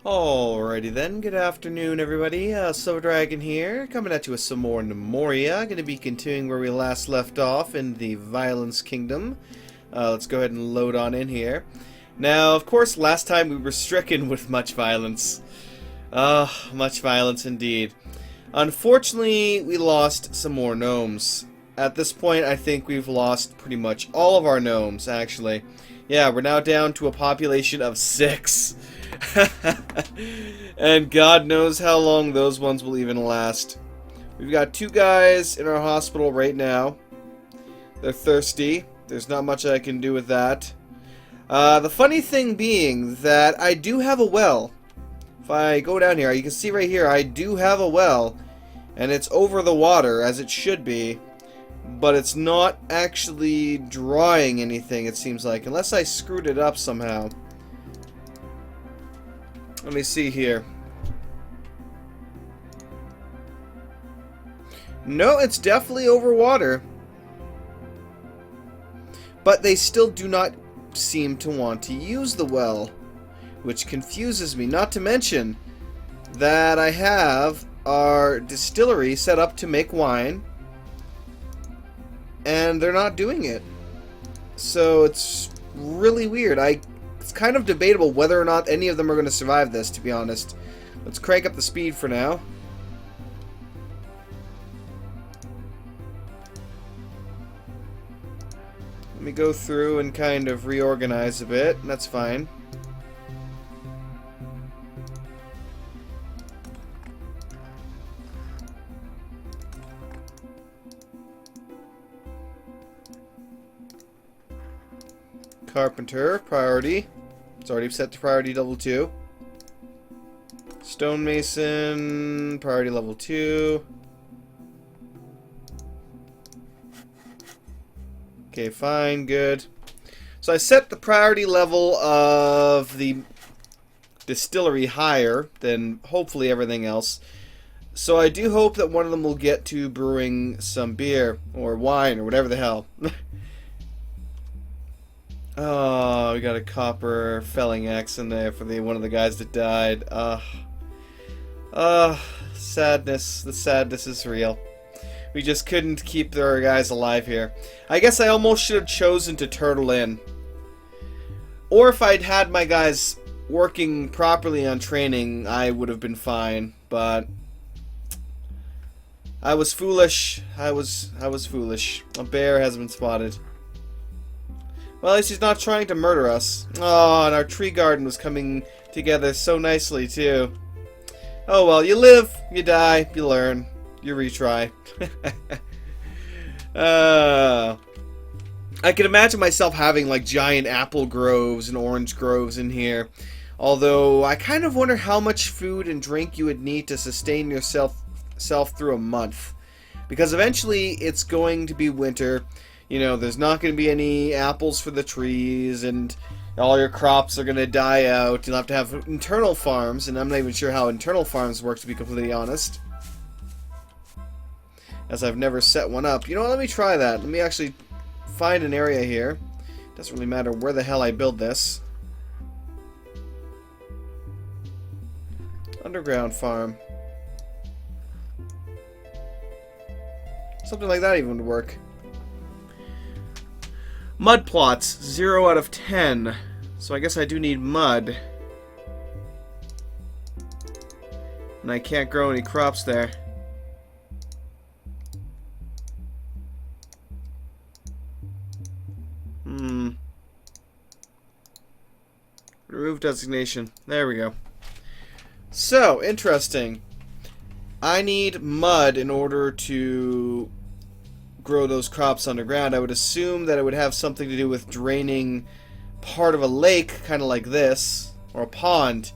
Alrighty then, good afternoon everybody, Silver Dragon here, coming at you with some more Gnomoria. Going to be continuing where we last left off in the Violence Kingdom. Let's go ahead and load on in here. Now, of course, last time we were stricken with much violence. Much violence indeed. Unfortunately, we lost some more gnomes. At this point, I think we've lost pretty much all of our gnomes, actually. Yeah, we're now down to a population of 6. And God knows how long those ones will even last. We've got 2 guys in our hospital right now. They're thirsty. There's not much I can do with that. The funny thing being that I do have a well. If I go down here, you can see right here, I do have a well. And it's over the water, as it should be. But it's not actually drawing anything, it seems like. Unless I screwed it up somehow. Let me see here. No, it's definitely over water. But they still do not seem to want to use the well, which confuses me. Not to mention that I have our distillery set up to make wine, and they're not doing it. So it's really weird. It's kind of debatable whether or not any of them are going to survive this, to be honest. Let's crank up the speed for now. Let me go through and kind of reorganize a bit. That's fine. Carpenter, priority. It's already set to priority level 2. Stonemason, priority level 2. Okay, fine, good. So I set the priority level of the distillery higher than hopefully everything else. So I do hope that one of them will get to brewing some beer or wine or whatever the hell. Oh, we got a copper felling axe in there for one of the guys that died. Sadness. The sadness is real. We just couldn't keep our guys alive here. I guess I almost should have chosen to turtle in. Or if I'd had my guys working properly on training, I would have been fine. But I was foolish. I was foolish. A bear has been spotted. Well, at least he's not trying to murder us. Oh, and our tree garden was coming together so nicely, too. Oh well, you live, you die, you learn, you retry. I can imagine myself having, like, giant apple groves and orange groves in here. Although, I kind of wonder how much food and drink you would need to sustain yourself through a month. Because eventually, it's going to be winter. You know, there's not going to be any apples for the trees, and all your crops are going to die out. You'll have to have internal farms, and I'm not even sure how internal farms work, to be completely honest. As I've never set one up. You know what, let me try that. Let me actually find an area here. Doesn't really matter where the hell I build this. Underground farm. Something like that even would work. Mud plots, 0 out of 10. So I guess I do need mud. And I can't grow any crops there. Remove designation. There we go. So, interesting. I need mud in order to grow those crops underground. I would assume that it would have something to do with draining part of a lake, kind of like this, or a pond,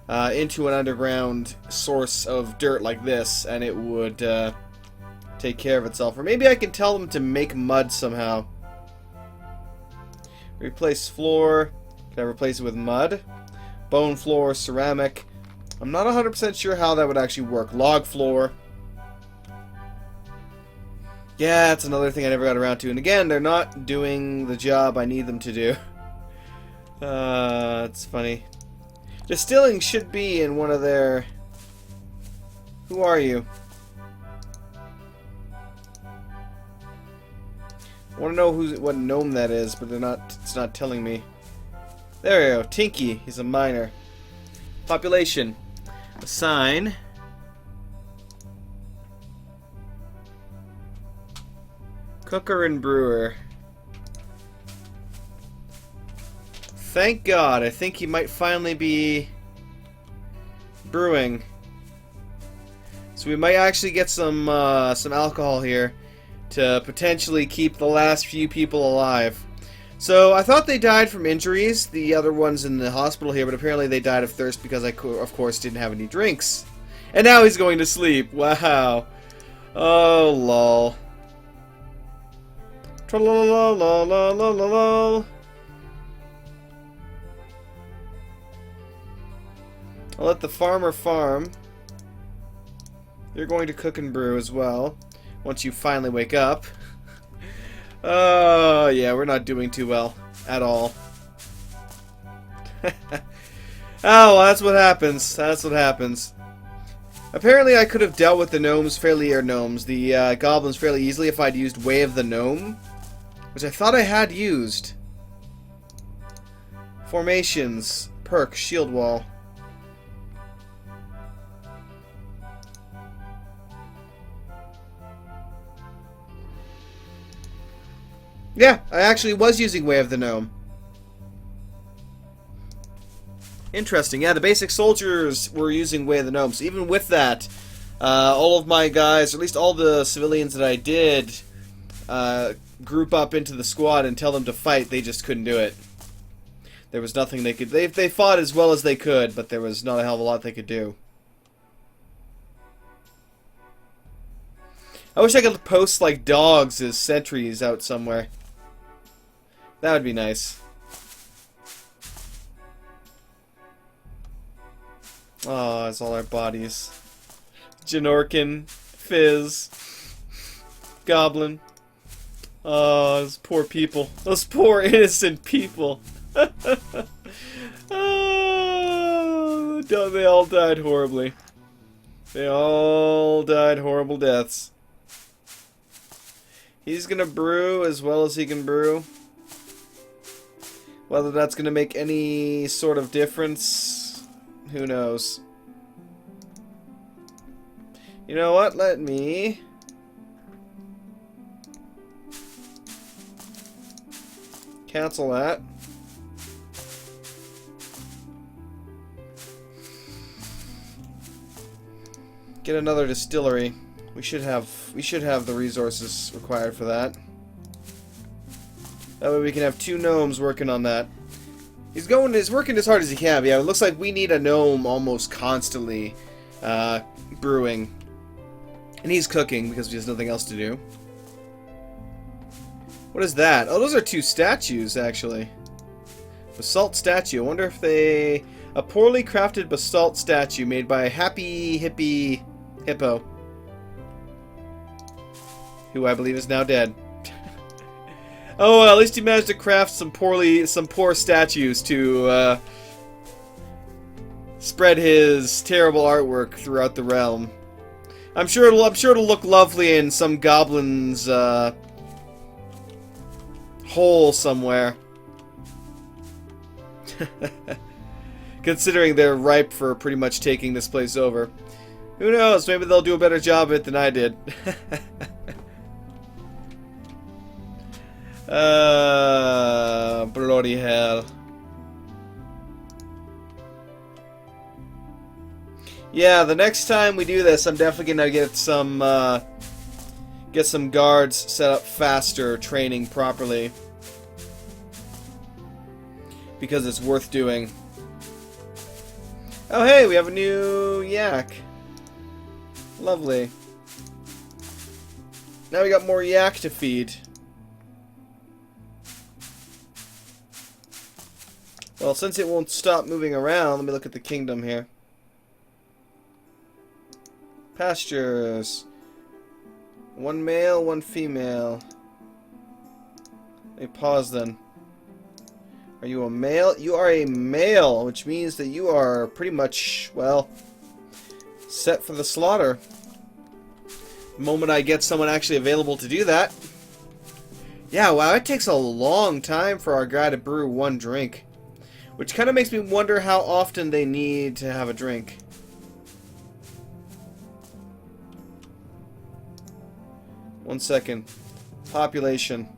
into an underground source of dirt like this, and it would take care of itself. Or maybe I can tell them to make mud somehow. Replace floor. Can I replace it with mud? Bone floor, ceramic. I'm not 100% sure how that would actually work. Log floor. Yeah, that's another thing I never got around to. And again, they're not doing the job I need them to do. It's funny. Distilling should be in one of their... Who are you? I want to know what gnome that is, but it's not telling me. There we go. Tinky. He's a miner. Population. Assign. Cooker and brewer. Thank God. I think he might finally be brewing. So we might actually get some alcohol here to potentially keep the last few people alive. So I thought they died from injuries, the other ones in the hospital here, but apparently they died of thirst because I, of course, didn't have any drinks. And now he's going to sleep. Wow. Oh, lol. Tra-la-la-la-la-la-la-la. I'll let the farmer farm. You're going to cook and brew as well, once you finally wake up. Oh, yeah, we're not doing too well at all. Oh, well, that's what happens. That's what happens. Apparently, I could have dealt with the goblins fairly easily if I'd used Way of the Gnome, which I thought I had used. Formations, perk, shield wall. Yeah, I actually was using Way of the Gnome. Interesting. Yeah, the basic soldiers were using Way of the Gnome. So even with that, all of my guys, or at least all the civilians that I did group up into the squad and tell them to fight, they just couldn't do it. There was nothing they could... They fought as well as they could, but there was not a hell of a lot they could do. I wish I could post, like, dogs as sentries out somewhere. That would be nice. Oh, it's all our bodies. Janorkin, Fizz, Goblin. Oh, those poor people. Those poor innocent people. Oh, they all died horribly. They all died horrible deaths. He's gonna brew as well as he can brew. Whether that's gonna make any sort of difference, who knows. You know what? Let me... cancel that. Get another distillery. We should have the resources required for that. That way we can have 2 gnomes working on that. He's working as hard as he can. But yeah, it looks like we need a gnome almost constantly brewing. And he's cooking because he has nothing else to do. What is that? Oh, those are 2 statues, actually. Basalt statue. I wonder if they... A poorly crafted basalt statue made by a happy hippie hippo. Who I believe is now dead. Oh, well, at least he managed to craft some poor statues to spread his terrible artwork throughout the realm. I'm sure it'll look lovely in some goblin's hole somewhere. Considering they're ripe for pretty much taking this place over. Who knows? Maybe they'll do a better job of it than I did. Bloody hell. Yeah, the next time we do this, I'm definitely gonna get some guards set up faster, training properly. Because it's worth doing. Oh hey, we have a new yak. Lovely. Now we got more yak to feed. Well, since it won't stop moving around, let me look at the kingdom here. Pastures. 1 male, 1 female. Let me pause then. Are you a male? You are a male, which means that you are pretty much, well, set for the slaughter. The moment I get someone actually available to do that. Yeah, wow, it takes a long time for our guy to brew one drink. Which kind of makes me wonder how often they need to have a drink. One second. Population.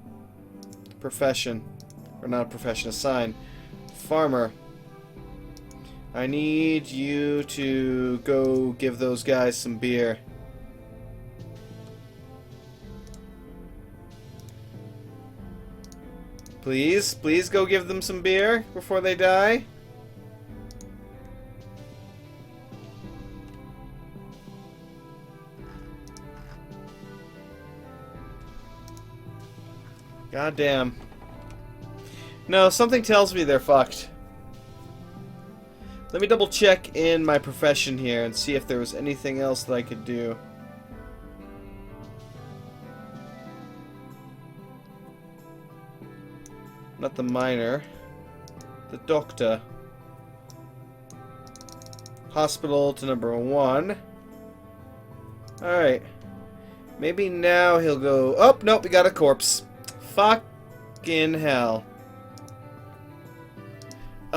Profession. Or not a profession, a sign. Farmer. I need you to go give those guys some beer. Please, please go give them some beer before they die. God damn. No, something tells me they're fucked. Let me double check in my profession here and see if there was anything else that I could do. Not the miner. The doctor. Hospital to number 1. Alright. Maybe now he'll go... Oh, nope, we got a corpse. Fucking hell.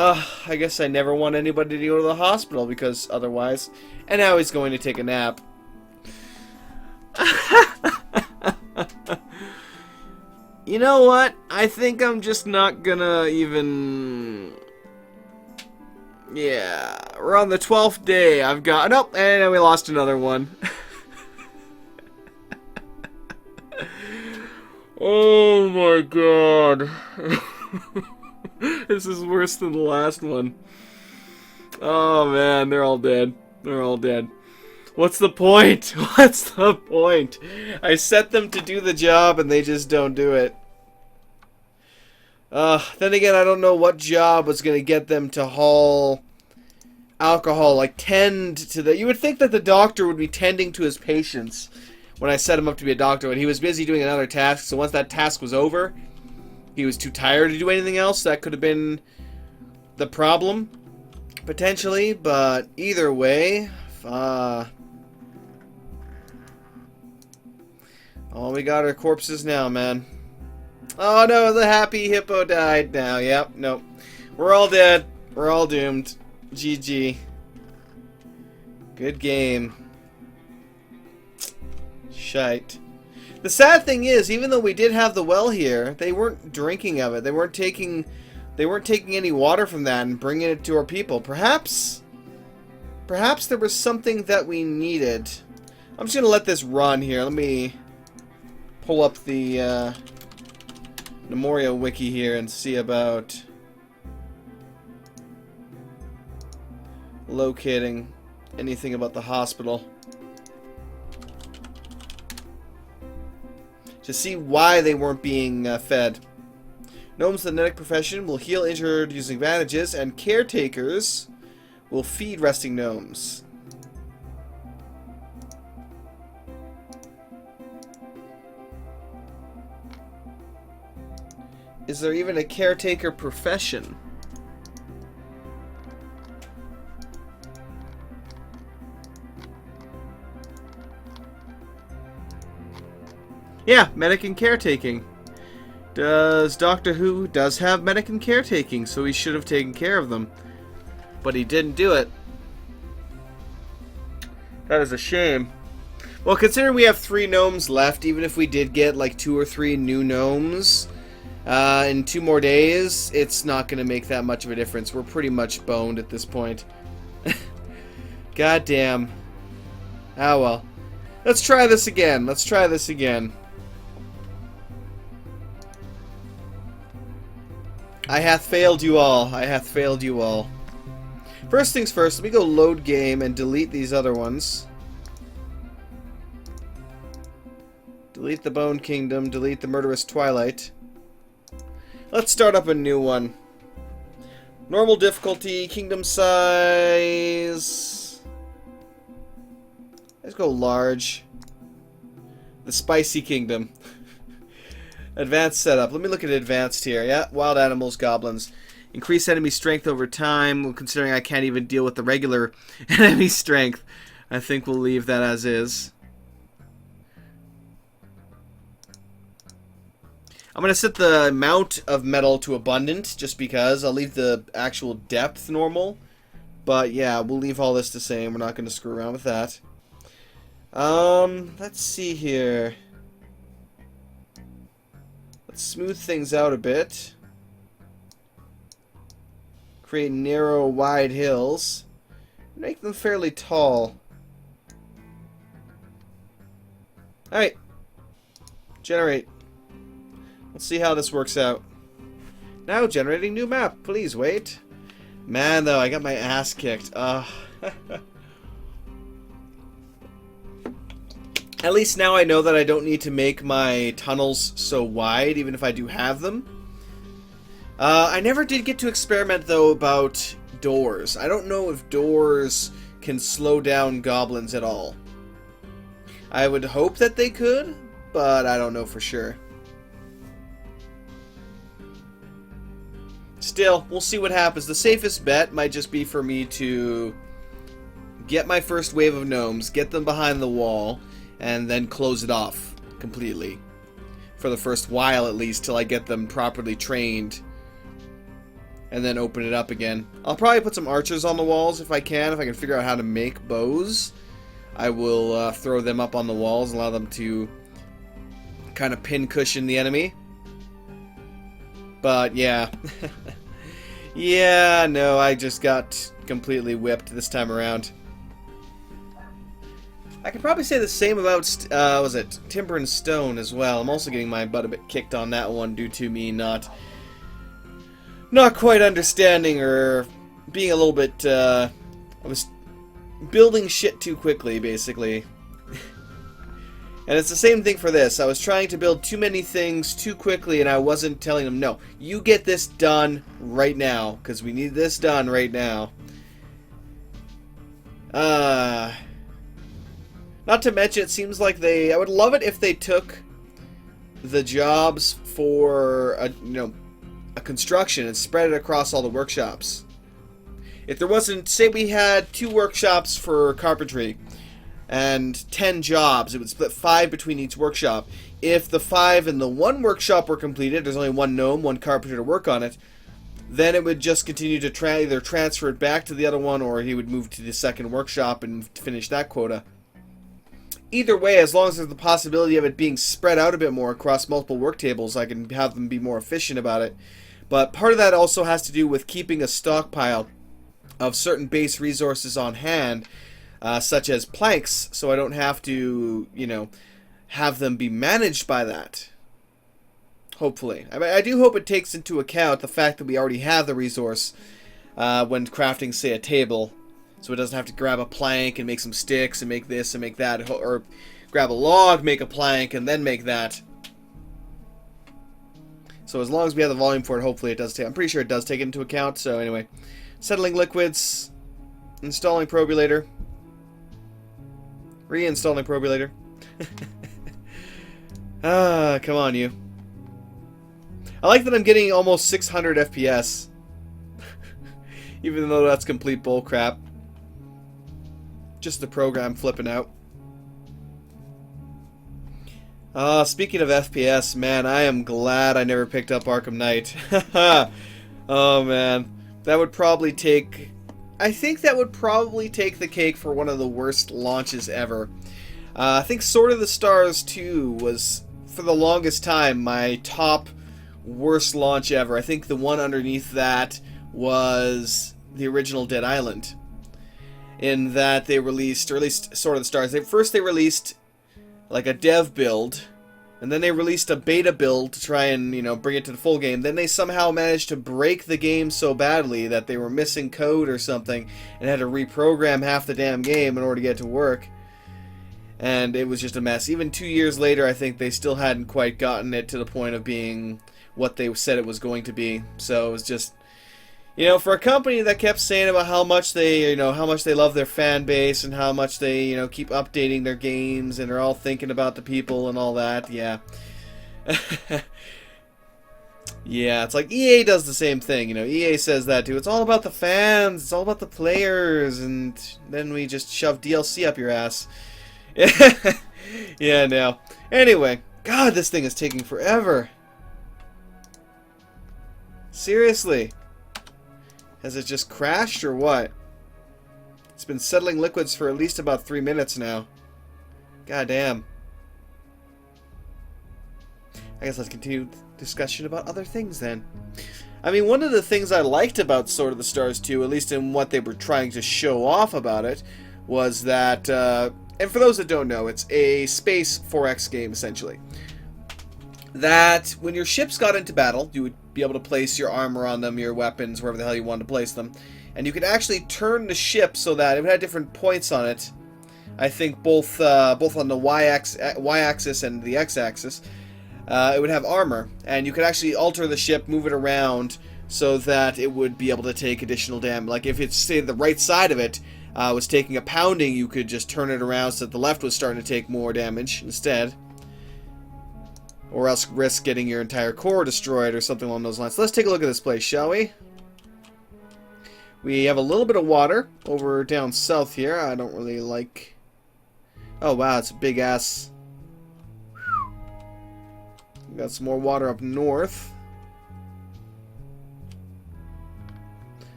I guess I never want anybody to go to the hospital because otherwise... And now he's going to take a nap. You know what? I think I'm just not gonna even... Yeah, we're on the 12th day. I've got... Nope, and we lost another one. Oh my god. This is worse than the last one. Oh man, they're all dead. They're all dead. What's the point? What's the point? I set them to do the job and they just don't do it. Then again, I don't know what job was going to get them to haul alcohol, like tend to the... You would think that the doctor would be tending to his patients when I set him up to be a doctor, and he was busy doing another task, so once that task was over, he was too tired to do anything else. That could have been the problem, potentially, but either way, all we got are corpses now, man. Oh no, the happy hippo died now. Yep, nope. We're all dead. We're all doomed. GG. Good game. Shite. The sad thing is, even though we did have the well here, they weren't drinking of it. They weren't taking any water from that and bringing it to our people. Perhaps there was something that we needed. I'm just gonna let this run here. Let me pull up the Gnomoria wiki here and see about locating anything about the hospital. To see why they weren't being fed. Gnomes of the genetic profession will heal injured using bandages, and caretakers will feed resting gnomes. Is there even a caretaker profession? Yeah, medic and caretaking. Doctor Who does have medic and caretaking, so he should have taken care of them. But he didn't do it. That is a shame. Well, considering we have 3 gnomes left, even if we did get like 2 or 3 new gnomes in 2 more days, it's not going to make that much of a difference. We're pretty much boned at this point. God damn. Ah well. Let's try this again. Let's try this again. I hath failed you all. I hath failed you all. First things first, let me go load game and delete these other ones. Delete the Bone Kingdom, delete the Murderous Twilight. Let's start up a new one. Normal difficulty, kingdom size. Let's go large. The Spicy Kingdom. Advanced setup. Let me look at advanced here. Yeah, wild animals, goblins. Increase enemy strength over time. Well, considering I can't even deal with the regular enemy strength, I think we'll leave that as is. I'm going to set the amount of metal to abundant, just because. I'll leave the actual depth normal. But yeah, we'll leave all this the same. We're not going to screw around with that. Let's see here. Let's smooth things out a bit. Create narrow, wide hills. Make them fairly tall. Alright. Generate. Let's see how this works out. Now generating new map. Please wait. Man, though, I got my ass kicked. At least now I know that I don't need to make my tunnels so wide, even if I do have them. I never did get to experiment, though, about doors. I don't know if doors can slow down goblins at all. I would hope that they could, but I don't know for sure. Still, we'll see what happens. The safest bet might just be for me to get my first wave of gnomes, get them behind the wall, and then close it off completely. For the first while, at least, till I get them properly trained. And then open it up again. I'll probably put some archers on the walls if I can. If I can figure out how to make bows, I will throw them up on the walls and allow them to kind of pin cushion the enemy. But, yeah. Yeah, no, I just got completely whipped this time around. I could probably say the same about, was it Timber and Stone as well. I'm also getting my butt a bit kicked on that one due to me not quite understanding or being a little bit, I was building shit too quickly, basically. And it's the same thing for this. I was trying to build too many things too quickly, and I wasn't telling them, no, you get this done right now, because we need this done right now. Not to mention, it seems like I would love it if they took the jobs for, a construction and spread it across all the workshops. If there wasn't, say we had 2 workshops for carpentry, and 10 jobs, it would split 5 between each workshop. If the 5 in the one workshop were completed, there's only 1 gnome, 1 carpenter to work on it, then it would just continue to either transfer it back to the other one, or he would move to the second workshop and finish that quota. Either way, as long as there's the possibility of it being spread out a bit more across multiple work tables, I can have them be more efficient about it. But part of that also has to do with keeping a stockpile of certain base resources on hand, such as planks, so I don't have to, have them be managed by that. Hopefully. I do hope it takes into account the fact that we already have the resource when crafting, say, a table. So it doesn't have to grab a plank and make some sticks and make this and make that, or grab a log, make a plank, and then make that. So as long as we have the volume for it, hopefully it does take... I'm pretty sure it does take it into account, so anyway. Settling liquids. Installing probulator. Reinstalling probulator. Come on, you. I like that I'm getting almost 600 FPS. Even though that's complete bullcrap. Just the program flipping out. Speaking of FPS, man, I am glad I never picked up Arkham Knight. Oh, man. That would probably take... I think that would probably take the cake for one of the worst launches ever. I think Sword of the Stars 2 was, for the longest time, my top worst launch ever. I think the one underneath that was the original Dead Island. In that they released, or at least Sword of the Stars. First they released like a dev build, and then they released a beta build to try and, bring it to the full game. Then they somehow managed to break the game so badly that they were missing code or something and had to reprogram half the damn game in order to get it to work. And it was just a mess. Even 2 years later, I think they still hadn't quite gotten it to the point of being what they said it was going to be. So it was just, for a company that kept saying about how much they, how much they love their fan base and how much they, keep updating their games and are all thinking about the people and all that, yeah. Yeah, it's like EA does the same thing, you know, EA says that too. It's all about the fans, it's all about the players, and then we just shove DLC up your ass. Yeah, no. Anyway, God, this thing is taking forever. Seriously. Has it just crashed or what? It's been settling liquids for at least about 3 minutes now. God damn. I guess let's continue discussion about other things then. I mean, one of the things I liked about Sword of the Stars 2, at least in what they were trying to show off about it, was that, and for those that don't know, it's a space 4X game, essentially. That when your ships got into battle, you would be able to place your armor on them, your weapons, wherever the hell you wanted to place them. And you could actually turn the ship so that it had different points on it. I think both on the y-axis and the x-axis. It would have armor, and you could actually alter the ship, move it around, so that it would be able to take additional damage. Like if it's, say, the right side of it was taking a pounding, you could just turn it around so that the left was starting to take more damage instead. Or else risk getting your entire core destroyed or something along those lines. So let's take a look at this place, shall we? We have a little bit of water over down south here. I don't really like... Oh wow, it's a big ass... Got some more water up north.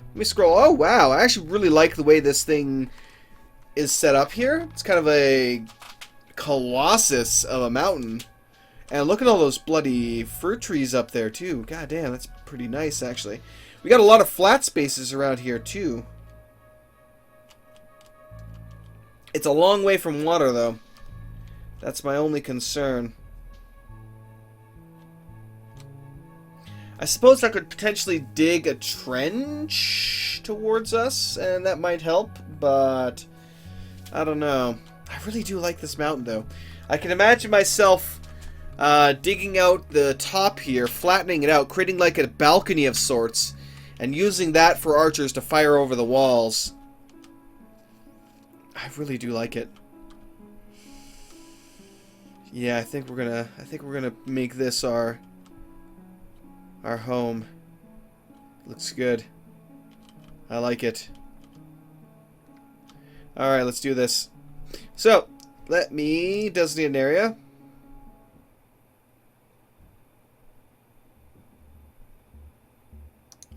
Let me scroll. Oh, wow. I actually really like the way this thing is set up here. It's kind of a colossus of a mountain. And look at all those bloody fruit trees up there, too. God damn, that's pretty nice, actually. We got a lot of flat spaces around here, too. It's a long way from water, though. That's my only concern. I suppose I could potentially dig a trench towards us, and that might help, but I don't know. I really do like this mountain, though. I can imagine myself digging out the top here, flattening it out, creating like a balcony of sorts, and using that for archers to fire over the walls. I really do like it. Yeah, I think we're gonna make this our home. Looks good. I like it. Alright, let's do this. So, let me designate an area.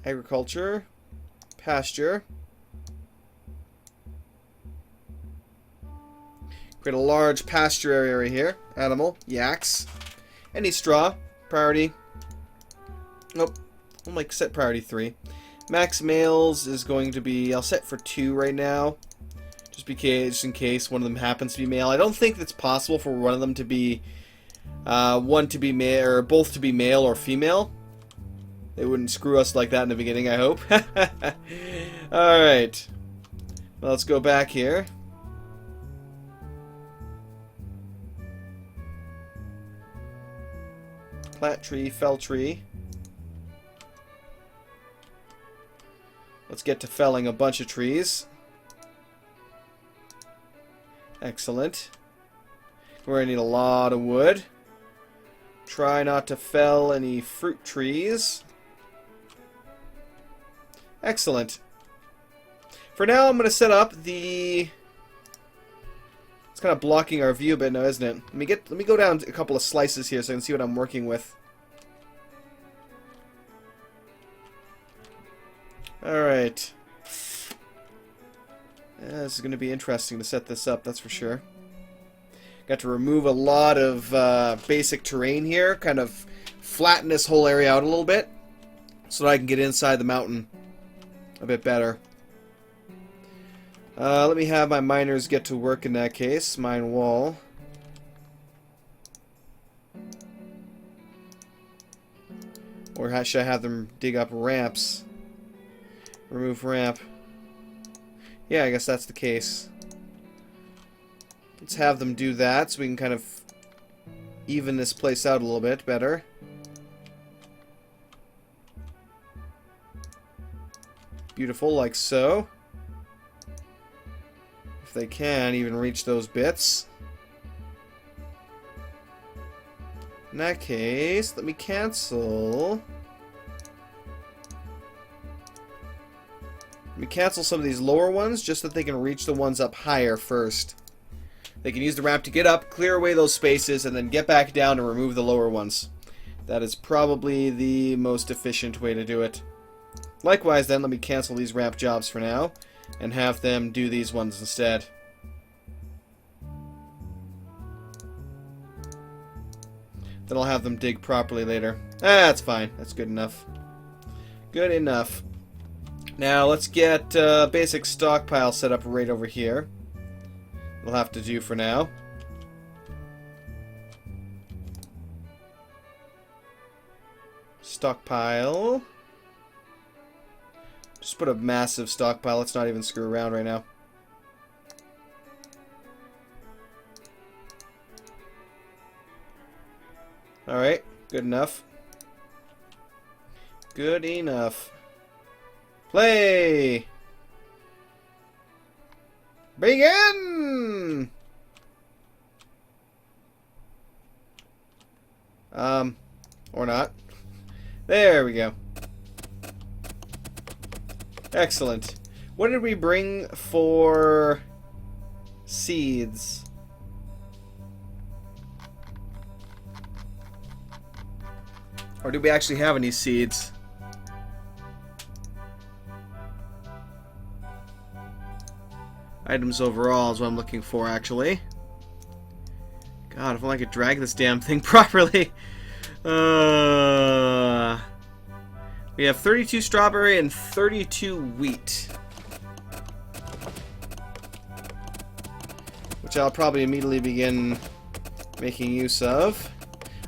Agriculture. Pasture. Create a large pasture area here. Animal. Yaks. Any straw. Priority. Nope. I'll make set priority 3. Max males is going to be... I'll set for 2 right now. Just in case one of them happens to be male. I don't think it's possible for one of them to be... one to be male, or both to be male or female. They wouldn't screw us like that in the beginning, I hope. Alright. Well, let's go back here. Plant tree, fell tree. Let's get to felling a bunch of trees. Excellent. We're going to need a lot of wood. Try not to fell any fruit trees. Excellent. For now, I'm going to set up the... It's kind of blocking our view a bit now, isn't it? Let me go down a couple of slices here so I can see what I'm working with. Alright. Yeah, this is going to be interesting to set this up, that's for sure. Got to remove a lot of basic terrain here, kind of flatten this whole area out a little bit, so that I can get inside the mountain a bit better. Let me have my miners get to work in that case. Mine wall. Or should I have them dig up ramps? Remove ramp. Yeah, I guess that's the case. Let's have them do that so we can kind of even this place out a little bit better. Beautiful, like so. If they can even reach those bits. In that case, let me cancel me cancel some of these lower ones just so that they can reach the ones up higher first. They can use the ramp to get up, clear away those spaces, and then get back down and remove the lower ones. That is probably the most efficient way to do it. Likewise, then, let me cancel these ramp jobs for now, and have them do these ones instead. Then I'll have them dig properly later. That's fine. That's good enough. Good enough. Now, let's get basic stockpile set up right over here. We'll have to do for now. Stockpile. Just put a massive stockpile. Let's not even screw around right now. Alright, good enough. Good enough. Play! Begin! Or not. There we go. Excellent. What did we bring for seeds? Or do we actually have any seeds? Items overall is what I'm looking for, actually. God, if only I could drag this damn thing properly. We have 32 strawberry and 32 wheat. Which I'll probably immediately begin making use of.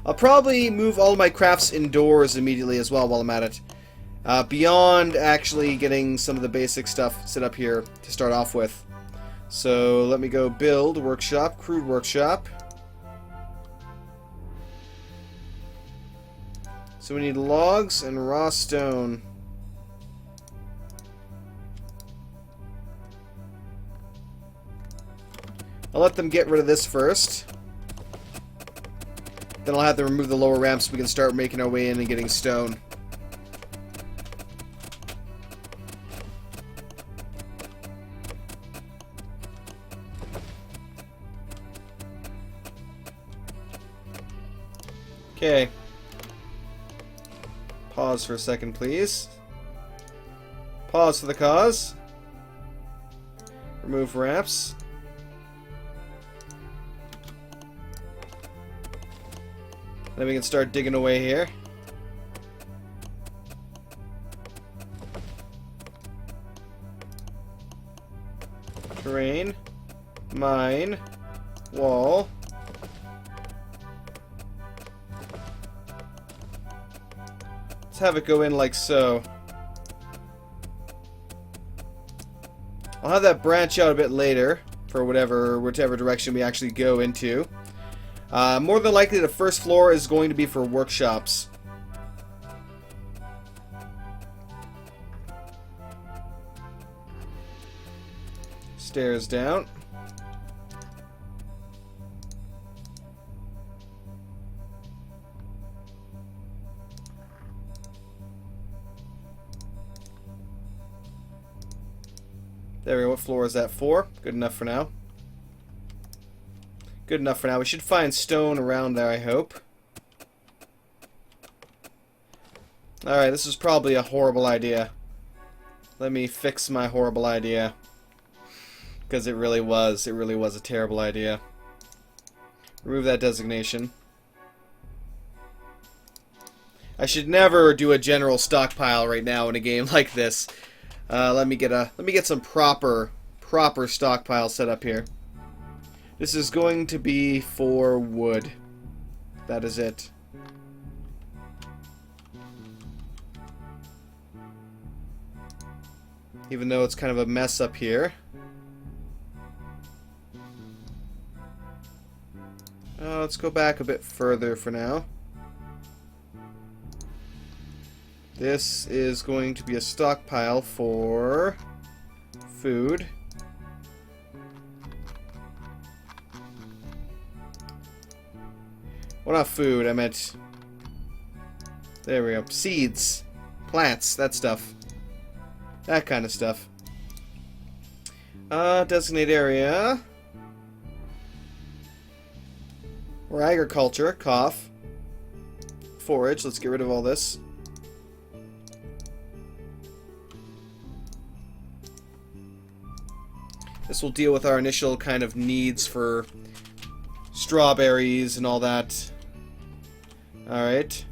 I'll probably move all of my crafts indoors immediately as well while I'm at it. Beyond actually getting some of the basic stuff set up here to start off with. So let me go build workshop, crude workshop. So we need logs and raw stone. I'll let them get rid of this first. Then I'll have to remove the lower ramps so we can start making our way in and getting stone. Okay. Pause for a second, please. Pause for the cause. Remove ramps. Then we can start digging away here. Terrain. Mine. Wall. Let's have it go in like so. I'll have that branch out a bit later for whichever direction we actually go into. More than likely the first floor is going to be for workshops. Stairs down. There we go. What floor is that for? Good enough for now. Good enough for now. We should find stone around there, I hope. Alright, this is probably a horrible idea. Let me fix my horrible idea. Because it really was. It really was a terrible idea. Remove that designation. I should never do a general stockpile right now in a game like this. Let me get some proper stockpile set up here. This is going to be for wood. That is it. Even though it's kind of a mess up here. Let's go back a bit further for now. This is going to be a stockpile for food. Well, not food, I meant... There we go. Seeds. Plants, that stuff. That kind of stuff. Designate area. Or agriculture. Cough. Forage. Let's get rid of all this. This will deal with our initial kind of needs for strawberries and all that. Alright.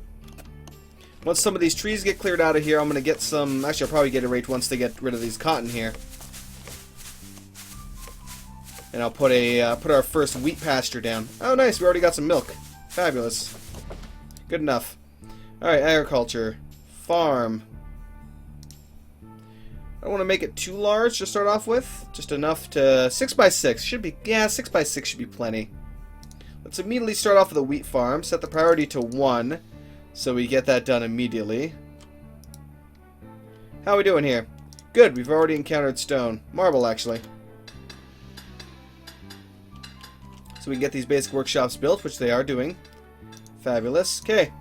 Once some of these trees get cleared out of here, I'm going to get some... Actually, I'll probably get a rate once they get rid of these cotton here. And I'll put our first wheat pasture down. Oh, nice. We already got some milk. Fabulous. Good enough. Alright, agriculture. Farm. I don't want to make it too large to start off with. Just enough to... 6x6 should be... Yeah, 6x6 should be plenty. Let's immediately start off with a wheat farm. Set the priority to 1. So we get that done immediately. How are we doing here? Good, we've already encountered stone. Marble, actually. So we can get these basic workshops built, which they are doing. Fabulous. Okay.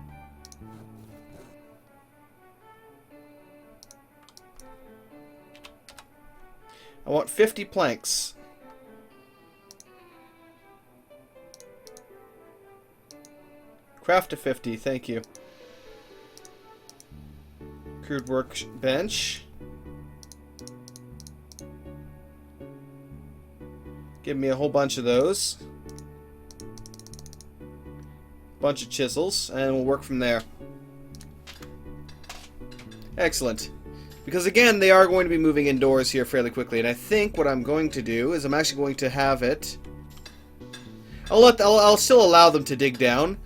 I want 50 planks. Craft to 50, thank you. Crude workbench. Give me a whole bunch of those. Bunch of chisels, and we'll work from there. Excellent. Because again, they are going to be moving indoors here fairly quickly, and I think what I'm going to do is I'm actually going to have it... I'll still allow them to dig down,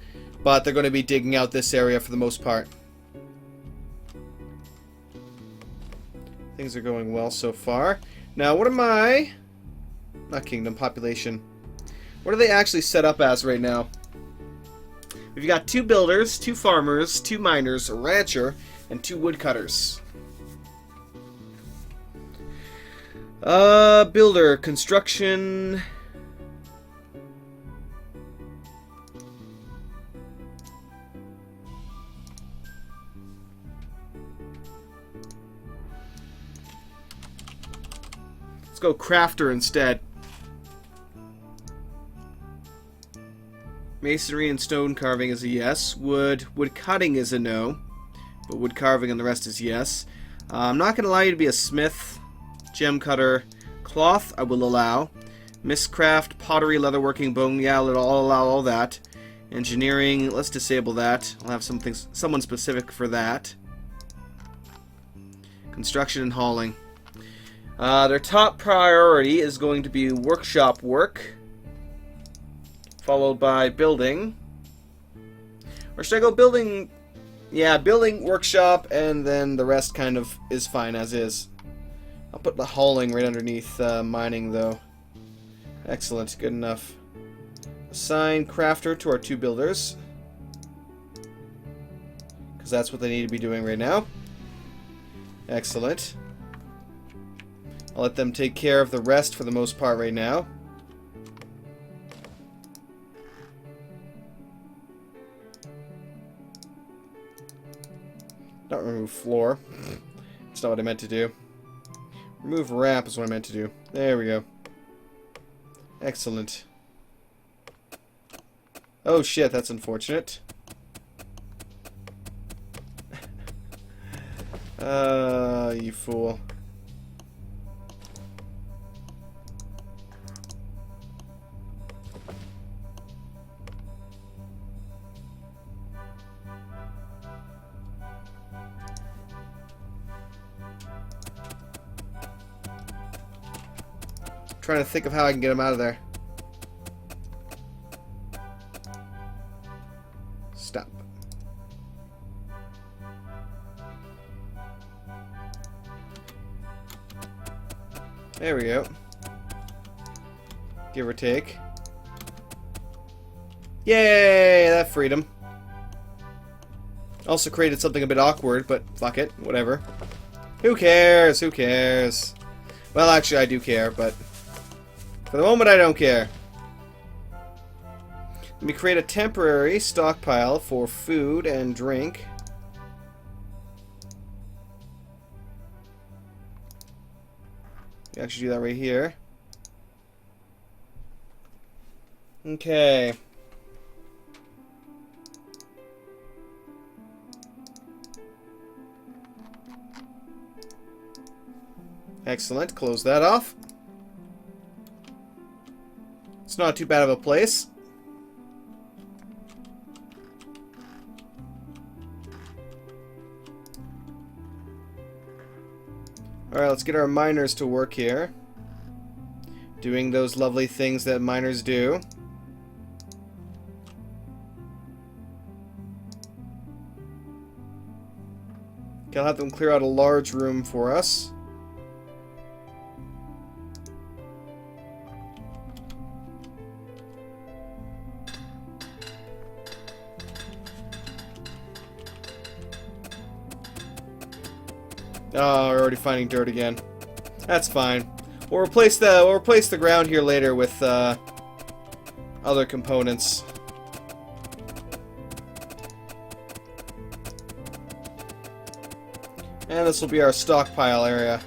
but they're going to be digging out this area for the most part. Things are going well so far. Now, what am I... Not kingdom, population. What are they actually set up as right now? We've got 2 builders, 2 farmers, 2 miners, a rancher, and 2 woodcutters. Builder, construction... Let's go crafter instead. Masonry and stone carving is a yes. Wood cutting is a no. But wood carving and the rest is yes. I'm not going to allow you to be a smith. Gem cutter. Cloth I will allow. Miscraft, pottery, leatherworking, bone, yeah, I'll allow all that. Engineering, let's disable that. I'll have someone specific for that. Construction and hauling. Their top priority is going to be workshop work, followed by building. Or should I go building? Yeah, building, workshop, and then the rest kind of is fine as is. I'll put the hauling right underneath mining, though. Excellent, good enough. Assign crafter to our 2 builders, because that's what they need to be doing right now. Excellent. I'll let them take care of the rest for the most part right now. Not remove floor. That's not what I meant to do. Remove ramp is what I meant to do. There we go. Excellent. Oh shit, that's unfortunate. You fool. Trying to think of how I can get him out of there. Stop. There we go. Give or take. Yay! That freed him. Also created something a bit awkward, but fuck it. Whatever. Who cares? Who cares? Well, actually, I do care, but... for the moment, I don't care. Let me create a temporary stockpile for food and drink. Can actually do that right here. Okay. Excellent. Close that off. It's not too bad of a place. Alright, let's get our miners to work here. Doing those lovely things that miners do. Okay, I'll have them clear out a large room for us. Oh, we're already finding dirt again. That's fine. We'll replace the ground here later with other components. And this will be our stockpile area.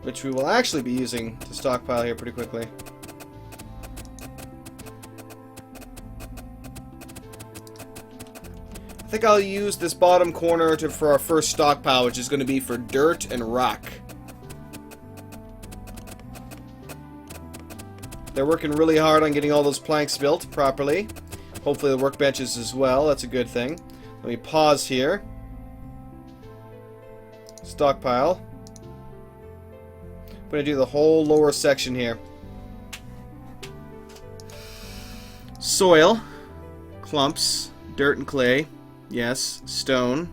Which we will actually be using to stockpile here pretty quickly. I think I'll use this bottom corner for our first stockpile, which is going to be for dirt and rock. They're working really hard on getting all those planks built properly. Hopefully the workbenches as well. That's a good thing. Let me pause here. Stockpile. I'm going to do the whole lower section here. Soil. Clumps. Dirt and clay. Yes, stone.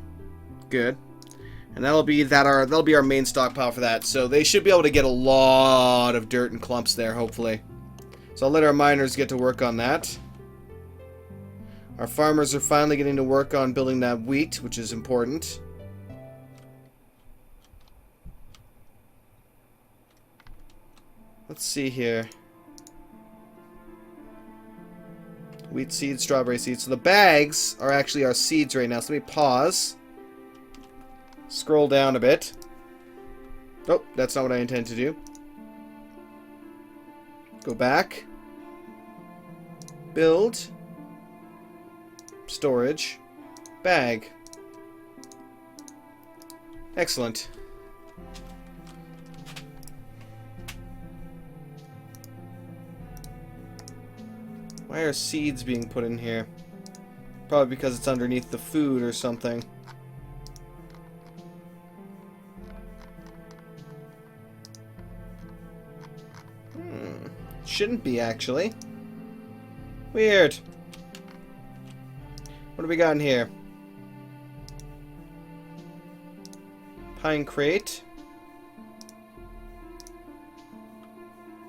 Good. And that'll be our main stockpile for that. So they should be able to get a lot of dirt and clumps there, hopefully. So I'll let our miners get to work on that. Our farmers are finally getting to work on building that wheat, which is important. Let's see here. Wheat seeds, strawberry seeds. So the bags are actually our seeds right now. So let me pause. Scroll down a bit. Oh, that's not what I intend to do. Go back. Build. Storage. Bag. Excellent. Why are seeds being put in here? Probably because it's underneath the food or something. Shouldn't be, actually. Weird. What do we got in here? Pine crate.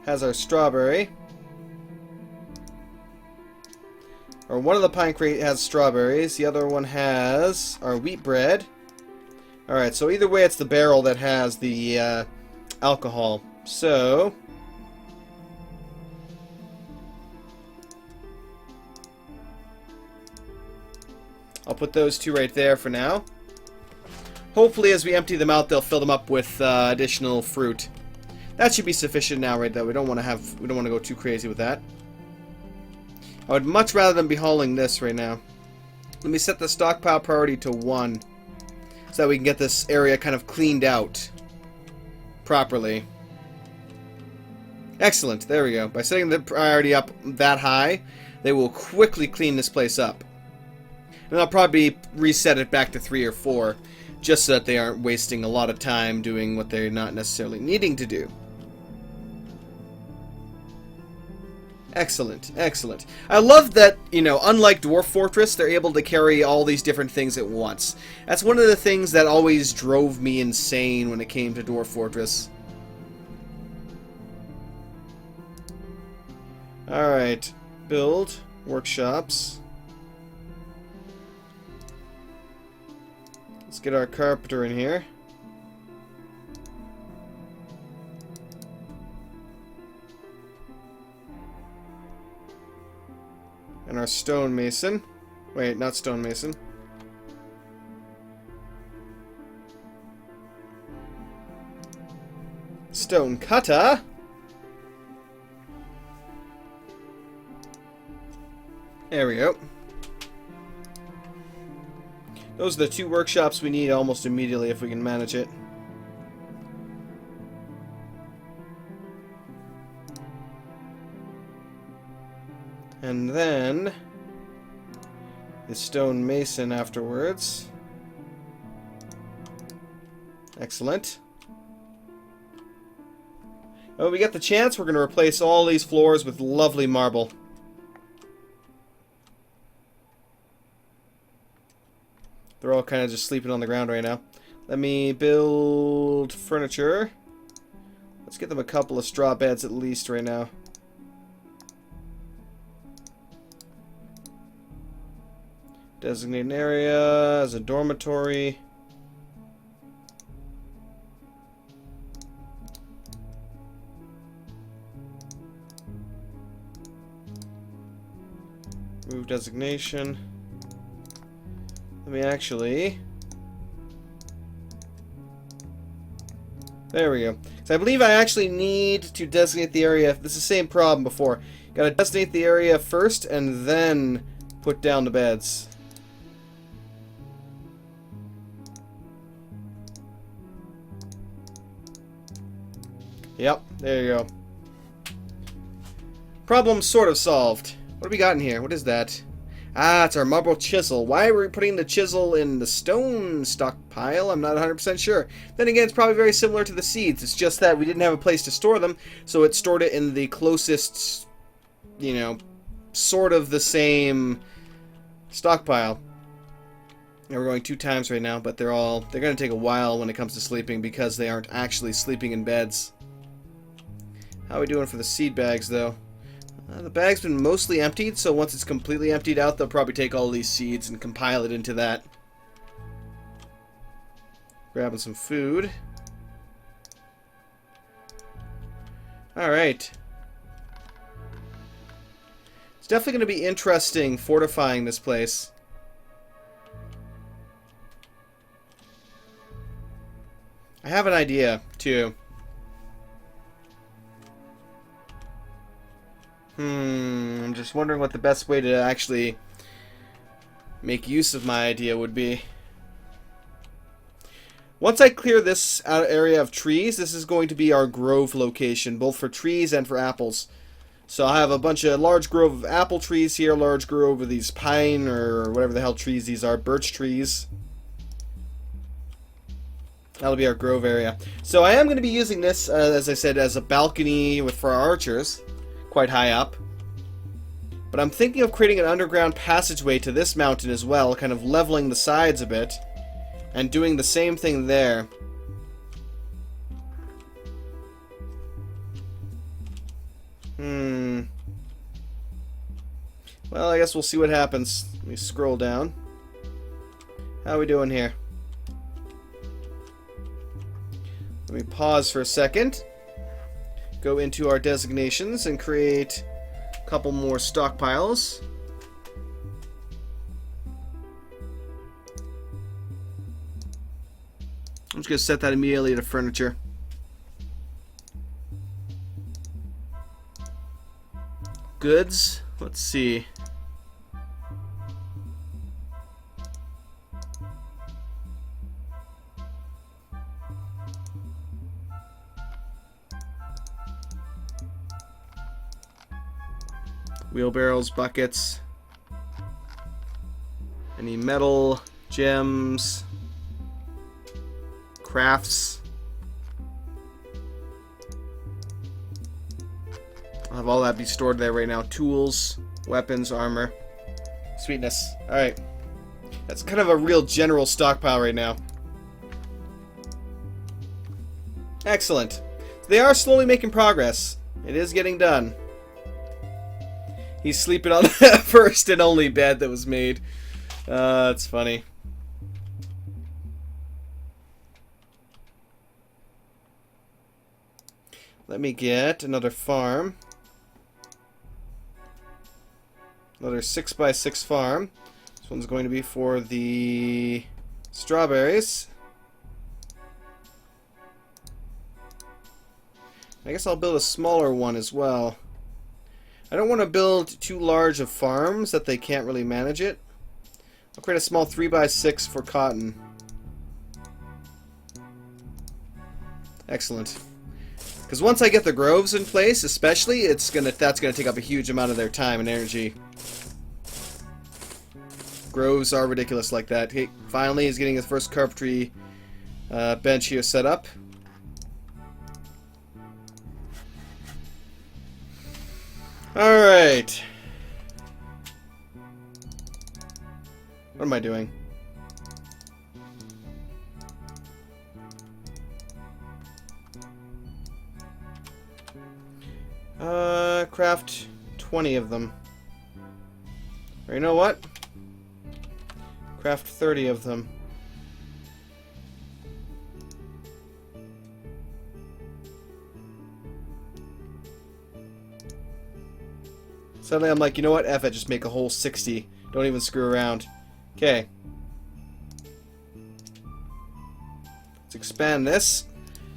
Has our strawberry. Or one of the pine crate has strawberries. The other one has our wheat bread. Alright, so either way it's the barrel that has the alcohol. So I'll put those two right there for now. Hopefully as we empty them out they'll fill them up with additional fruit. That should be sufficient now, right? That we don't want to go too crazy with that. I would much rather than be hauling this right now. Let me set the stockpile priority to 1 so that we can get this area kind of cleaned out properly. Excellent, there we go. By setting the priority up that high, they will quickly clean this place up. And I'll probably reset it back to 3 or 4, just so that they aren't wasting a lot of time doing what they're not necessarily needing to do. Excellent, excellent. I love that, you know, unlike Dwarf Fortress, they're able to carry all these different things at once. That's one of the things that always drove me insane when it came to Dwarf Fortress. Alright, build, workshops. Let's get our carpenter in here. And our stonemason. Wait, not stonemason. Stone cutter? There we go. Those are the 2 workshops we need almost immediately if we can manage it. And then the stone mason afterwards. Excellent. Oh, we got the chance. We're going to replace all these floors with lovely marble. They're all kind of just sleeping on the ground right now. Let me build furniture. Let's get them a couple of straw beds at least right now. Designate an area as a dormitory. Move designation. Let me actually... There we go. So I believe I actually need to designate the area. This is the same problem before. Gotta designate the area first and then put down the beds. Yep, there you go. Problem sort of solved. What have we got in here? What is that? Ah, it's our marble chisel. Why are we putting the chisel in the stone stockpile? I'm not 100% sure. Then again, it's probably very similar to the seeds. It's just that we didn't have a place to store them, so it stored it in the closest, you know, sort of the same stockpile. And we're going 2 times right now, but they're going to take a while when it comes to sleeping because they aren't actually sleeping in beds. How are we doing for the seed bags, though? The bag's been mostly emptied, so once it's completely emptied out, they'll probably take all these seeds and compile it into that. Grabbing some food. Alright. It's definitely going to be interesting fortifying this place. I have an idea, too. I'm just wondering what the best way to actually make use of my idea would be. Once I clear this area of trees, this is going to be our grove location, both for trees and for apples. So I have a large grove of apple trees here, large grove of these pine or whatever the hell trees these are, birch trees. That'll be our grove area. So I am going to be using this, as I said, as a balcony for our archers. Quite high up. But I'm thinking of creating an underground passageway to this mountain as well, kind of leveling the sides a bit, and doing the same thing there. Well, I guess we'll see what happens. Let me scroll down. How are we doing here? Let me pause for a second. Go into our designations and create a couple more stockpiles. I'm just going to set that immediately to furniture. Goods. Let's see. Wheelbarrows, buckets, any metal, gems, crafts. I'll have all that be stored there right now. Tools, weapons, armor. Sweetness. Alright. That's kind of a real general stockpile right now. Excellent. They are slowly making progress. It is getting done. He's sleeping on the first and only bed that was made. That's funny. Let me get another farm. Another 6x6 farm. So one's going to be for the strawberries. I guess I'll build a smaller one as well. I don't want to build too large of farms that they can't really manage it. I'll create a small 3x6 for cotton. Excellent. Because once I get the groves in place, especially, that's gonna take up a huge amount of their time and energy. Groves are ridiculous like that. Okay, finally, he's getting his first carpentry bench here set up. Alright. What am I doing? Craft 20 of them. Or you know what? Craft 30 of them. Suddenly I'm like, you know what? F it, just make a whole 60. Don't even screw around. Okay. Let's expand this.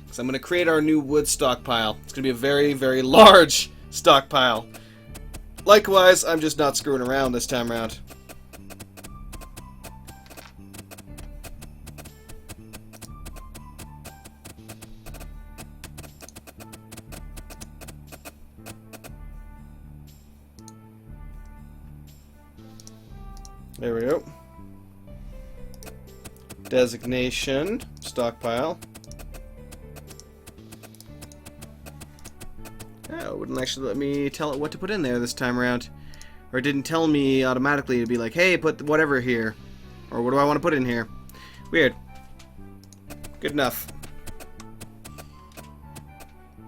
Because I'm going to create our new wood stockpile. It's going to be a very, very large stockpile. Likewise, I'm just not screwing around this time around. There we go. Designation, stockpile. Oh, it wouldn't actually let me tell it what to put in there this time around. Or it didn't tell me automatically to be like, hey, put whatever here. Or what do I want to put in here? Weird. Good enough.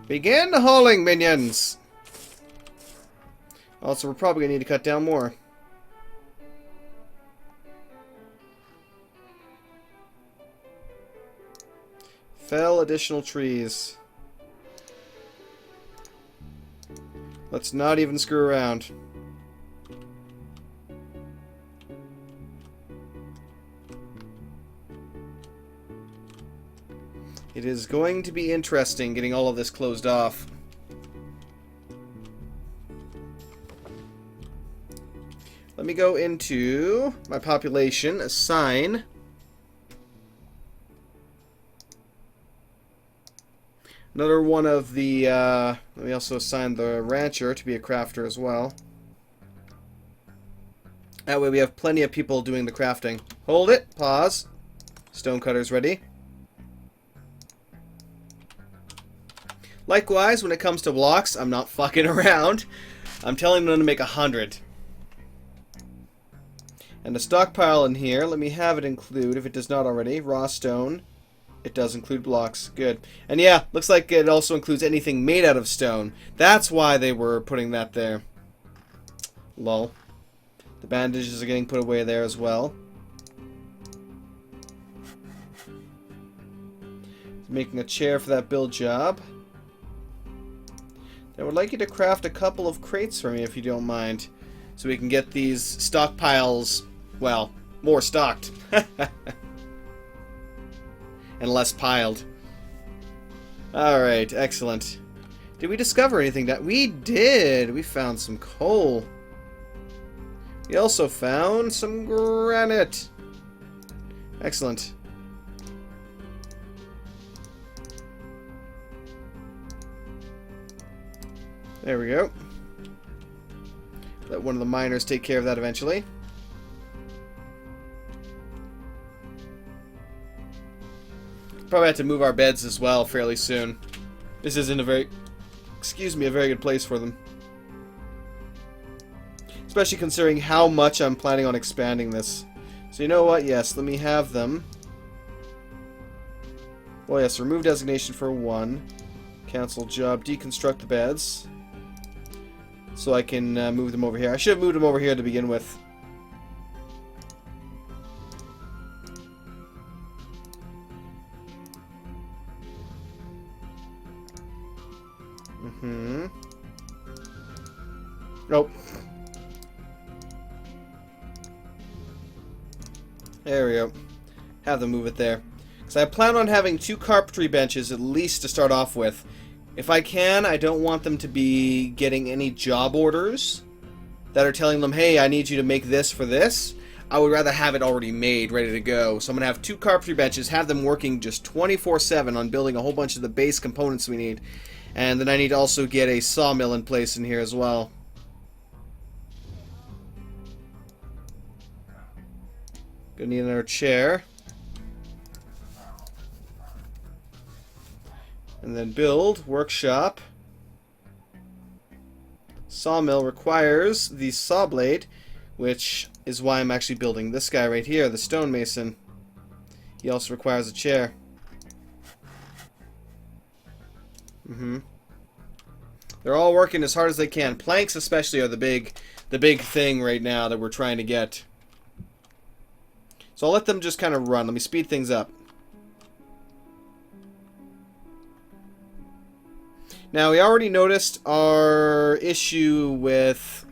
Begin hauling, minions! Also, we're probably going to need to cut down more. Fell additional trees. Let's not even screw around. It is going to be interesting getting all of this closed off. Let me go into my population, assign another one of the, let me also assign the rancher to be a crafter as well. That way we have plenty of people doing the crafting. Hold it, pause. Stonecutter's ready. Likewise, when it comes to blocks, I'm not fucking around. I'm telling them to make 100. And the stockpile in here, let me have it include, if it does not already, raw stone. It does include blocks. Good. And yeah, looks like it also includes anything made out of stone. That's why they were putting that there. Lol. The bandages are getting put away there as well. Making a chair for that build job. I would like you to craft a couple of crates for me if you don't mind. So we can get these stockpiles, well, more stocked. And less piled. Alright, excellent. Did we discover anything that... We did! We found some coal. We also found some granite. Excellent. There we go. Let one of the miners take care of that eventually. Probably have to move our beds as well fairly soon. This isn't a very, a very good place for them. Especially considering how much I'm planning on expanding this. So you know what? Yes, let me have them. Well, yes, remove designation for 1. Cancel job. Deconstruct the beds. So I can move them over here. I should have moved them over here to begin with. There we go. Have them move it there. Because I plan on having 2 carpentry benches at least to start off with. If I can, I don't want them to be getting any job orders that are telling them, hey, I need you to make this for this. I would rather have it already made, ready to go. So I'm going to have 2 carpentry benches, have them working just 24/7 on building a whole bunch of the base components we need. And then I need to also get a sawmill in place in here as well. Gonna need another chair. And then build, workshop. Sawmill requires the saw blade, which is why I'm actually building this guy right here, the stonemason. He also requires a chair. They're all working as hard as they can. Planks especially are the big thing right now that we're trying to get. So I'll let them just kind of run. Let me speed things up. Now, we already noticed our issue with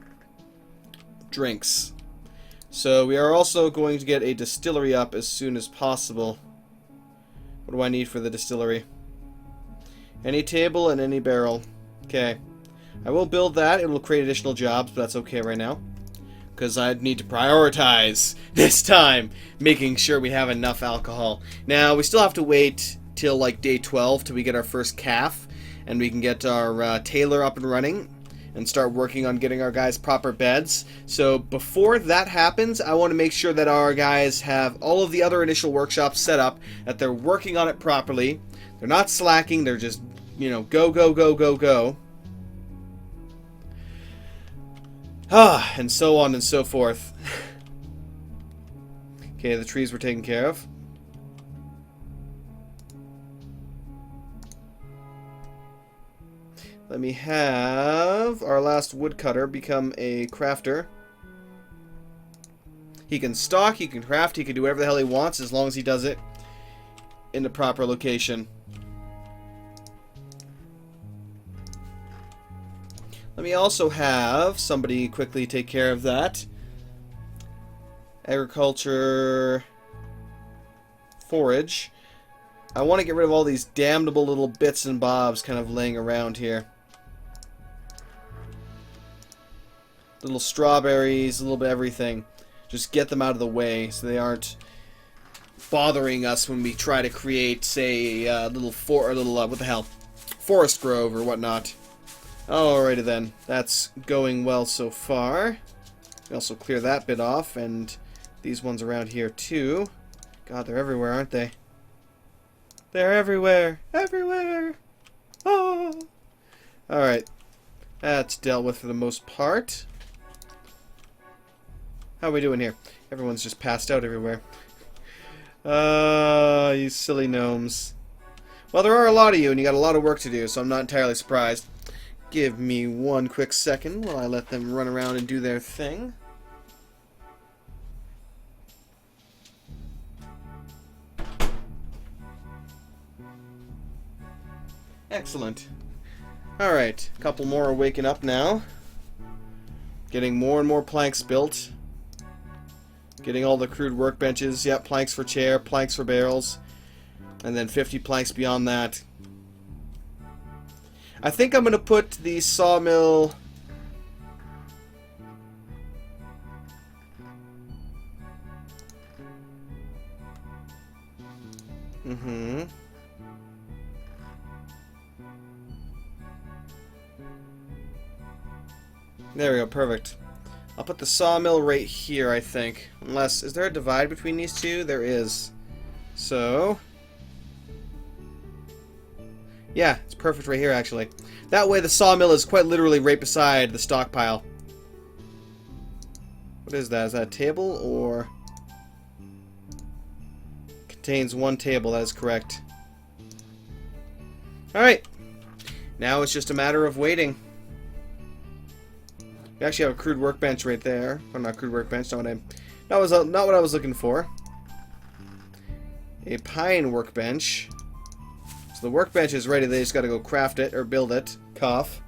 drinks. So we are also going to get a distillery up as soon as possible. What do I need for the distillery? Any table and any barrel. Okay. I will build that. It will create additional jobs, but that's okay right now. Because I need to prioritize this time, making sure we have enough alcohol. Now, we still have to wait till like day 12 till we get our first calf, and we can get our tailor up and running, and start working on getting our guys proper beds. So before that happens, I want to make sure that our guys have all of the other initial workshops set up, that they're working on it properly. They're not slacking, they're just, you know, go, go, go, go, go. And so on and so forth. Okay, the trees were taken care of. Let me have our last woodcutter become a crafter. He can stock, he can craft, he can do whatever the hell he wants as long as he does it in the proper location. Let me also have somebody quickly take care of that. Agriculture, forage. I want to get rid of all these damnable little bits and bobs kind of laying around here. Little strawberries, a little bit of everything. Just get them out of the way so they aren't bothering us when we try to create, say, a little what the hell, forest grove or whatnot. Alrighty then, that's going well so far. We also clear that bit off, and these ones around here too. God, they're everywhere, aren't they? They're everywhere! Everywhere! Oh! Alright. That's dealt with for the most part. How are we doing here? Everyone's just passed out everywhere. You silly gnomes. Well, there are a lot of you, and you got a lot of work to do, so I'm not entirely surprised. Give me one quick second while I let them run around and do their thing. Excellent. Alright, a couple more are waking up now. Getting more and more planks built. Getting all the crude workbenches. Yep, planks for chair, planks for barrels. And then 50 planks beyond that. I think I'm going to put the sawmill... There we go, perfect. I'll put the sawmill right here, I think. Unless, is there a divide between these two? There is. So... yeah, it's perfect right here, actually. That way the sawmill is quite literally right beside the stockpile. What is that? Is that a table, or... contains one table, that is correct. Alright. Now it's just a matter of waiting. We actually have a crude workbench right there. Or not crude workbench, not what I was looking for. A pine workbench. So the workbench is ready, they just gotta go craft it, or build it. Cough.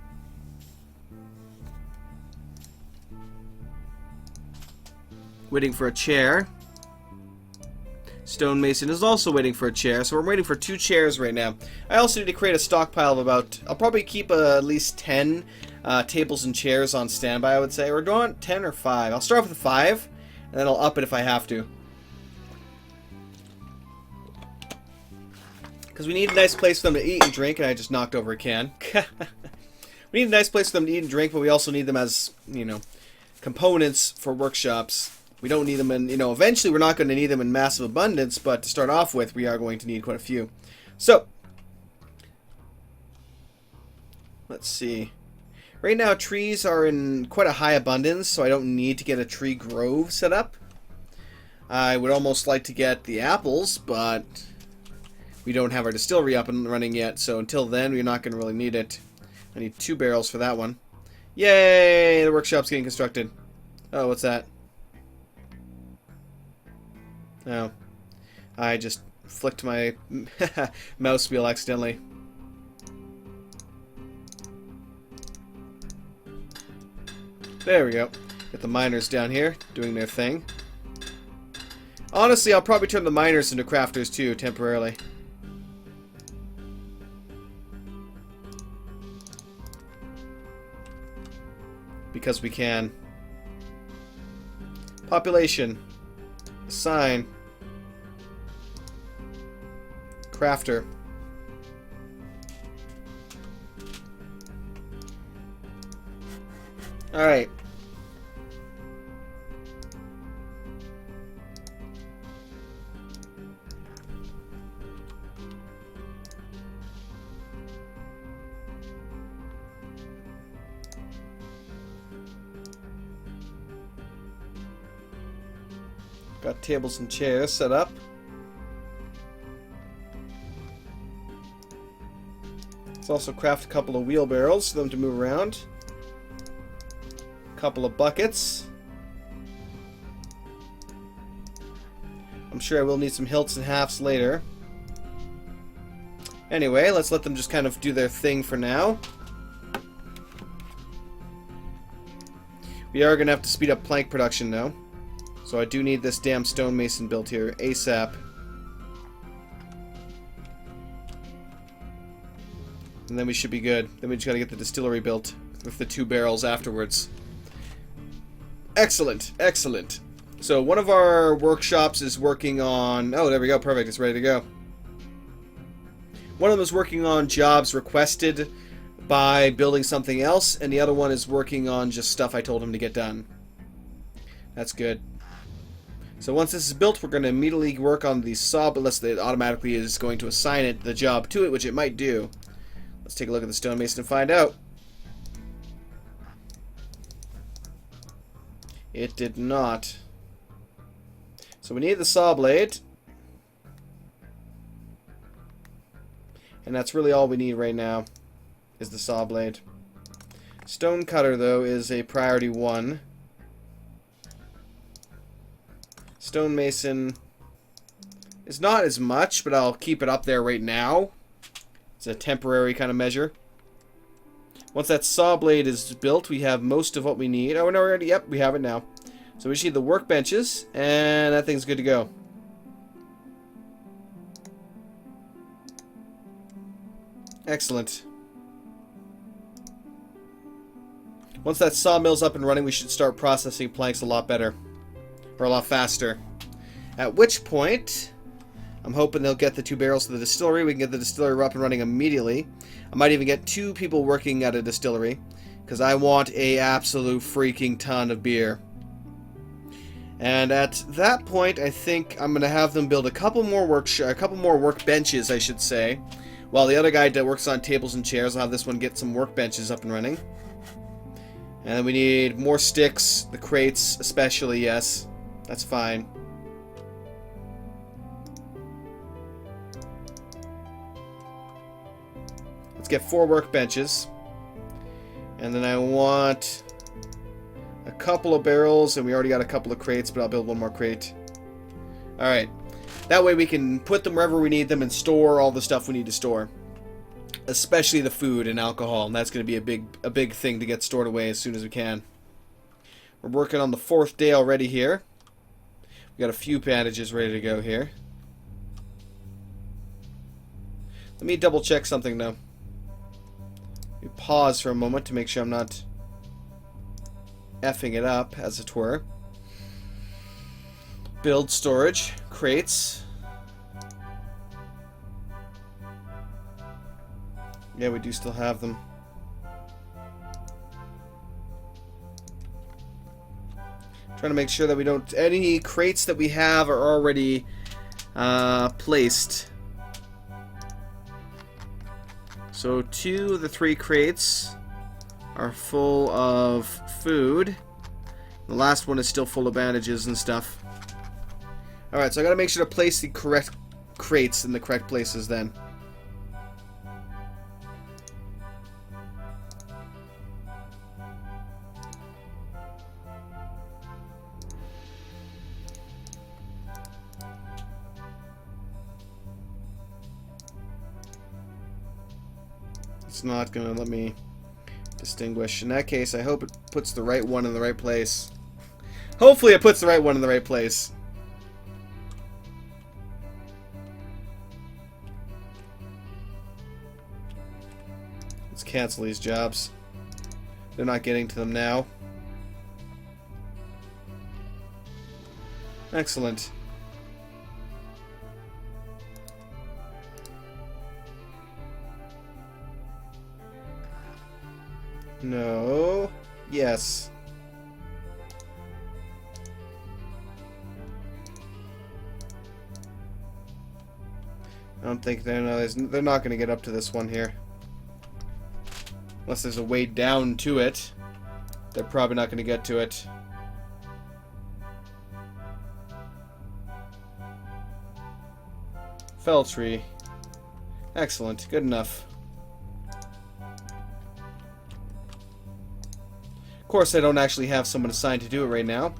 Waiting for a chair. Stonemason is also waiting for a chair, so we're waiting for 2 chairs right now. I also need to create a stockpile of about... I'll probably keep at least 10 tables and chairs on standby, I would say. Or do I want 10 or 5? I'll start off with 5, and then I'll up it if I have to. Because we need a nice place for them to eat and drink, and I just knocked over a can. We need a nice place for them to eat and drink, but we also need them as, you know, components for workshops. We don't need them in, you know, eventually we're not going to need them in massive abundance, but to start off with, we are going to need quite a few. So, let's see. Right now, trees are in quite a high abundance, so I don't need to get a tree grove set up. I would almost like to get the apples, but we don't have our distillery up and running yet, so until then, we're not going to really need it. I need 2 barrels for that one. Yay! The workshop's getting constructed. Oh, what's that? Oh. I just flicked my mouse wheel accidentally. There we go. Get the miners down here, doing their thing. Honestly, I'll probably turn the miners into crafters too, temporarily. Because we can. Population. Assign. Crafter. Alright. Got tables and chairs set up. Let's also craft a couple of wheelbarrows for them to move around. A couple of buckets. I'm sure I will need some hilts and halves later. Anyway, let's let them just kind of do their thing for now. We are going to have to speed up plank production though. So I do need this damn stonemason built here ASAP. And then we should be good. Then we just gotta get the distillery built with the 2 barrels afterwards. Excellent, excellent. So one of our workshops is working on... Oh, there we go, perfect, it's ready to go. One of them is working on jobs requested by building something else, and the other one is working on just stuff I told him to get done. That's good. So once this is built, we're going to immediately work on the saw, unless it automatically is going to assign it the job to it, which it might do. Let's take a look at the stonemason and find out. It did not. So we need the saw blade. And that's really all we need right now, is the saw blade. Stone cutter, though, is a priority 1. Stonemason is not as much, but I'll keep it up there right now. It's a temporary kind of measure. Once that saw blade is built, we have most of what we need. Oh, no, already, yep, we have it now. So we just need the workbenches, and that thing's good to go. Excellent. Once that sawmill's up and running, we should start processing planks a lot better. Or a lot faster. At which point, I'm hoping they'll get the 2 barrels to the distillery. We can get the distillery up and running immediately. I might even get 2 people working at a distillery, because I want a absolute freaking ton of beer. And at that point, I think I'm going to have them build a couple more workbenches, I should say. While the other guy that works on tables and chairs, I'll have this one get some workbenches up and running. And then we need more sticks, the crates especially, yes. That's fine. Let's get 4 workbenches. And then I want a couple of barrels, and we already got a couple of crates, but I'll build 1 more crate. Alright. That way we can put them wherever we need them and store all the stuff we need to store. Especially the food and alcohol, and that's going to be a big thing to get stored away as soon as we can. We're working on the 4th day already here. We got a few bandages ready to go here. Let me double check something though. Let me pause for a moment to make sure I'm not effing it up, as it were. Build storage. Crates. Yeah, we do still have them. Trying to make sure that we don't... Any crates that we have are already placed. So 2 of the 3 crates are full of food. The last one is still full of bandages and stuff. Alright, so I gotta make sure to place the correct crates in the correct places then. It's not gonna let me distinguish. In that case, I hope it puts the right one in the right place. Hopefully it puts the right one in the right place. Let's cancel these jobs. They're not getting to them now. Excellent. No. Yes. I don't think they're not going to get up to this one here. Unless there's a way down to it. They're probably not going to get to it. Fell tree. Excellent. Good enough. Of course, I don't actually have someone assigned to do it right now.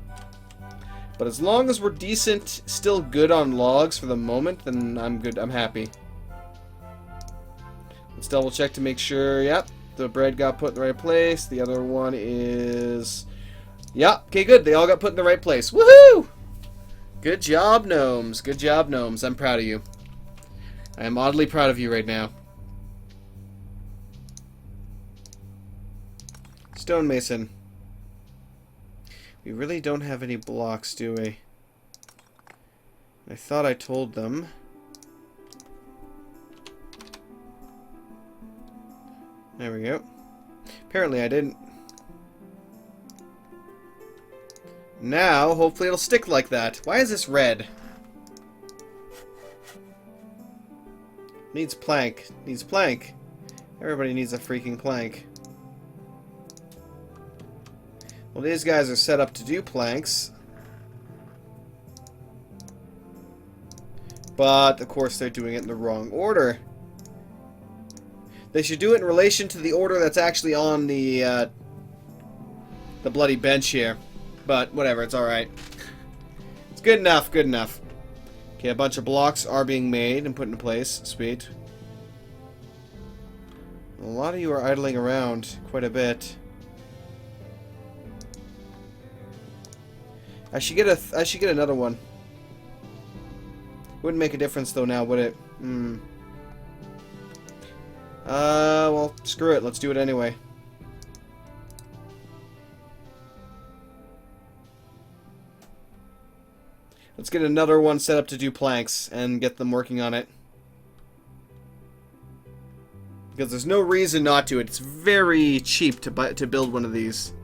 But as long as we're decent, still good on logs for the moment, then I'm good. I'm happy. Let's double check to make sure. Yep, the bread got put in the right place. The other one is... Yep, okay, good. They all got put in the right place. Woohoo! Good job, gnomes. Good job, gnomes. I'm proud of you. I am oddly proud of you right now. Stonemason. We really don't have any blocks, do we? I thought I told them. There we go. Apparently I didn't. Now, hopefully it'll stick like that. Why is this red? Needs plank. Needs plank. Everybody needs a freaking plank. Well, these guys are set up to do planks. But, of course, they're doing it in the wrong order. They should do it in relation to the order that's actually on the bloody bench here. But, whatever, it's alright. It's good enough, good enough. Okay, a bunch of blocks are being made and put into place. Sweet. A lot of you are idling around quite a bit. I should get another one. Wouldn't make a difference though now, would it? Well, screw it. Let's do it anyway. Let's get another one set up to do planks and get them working on it. Because there's no reason not to. It's very cheap to build one of these.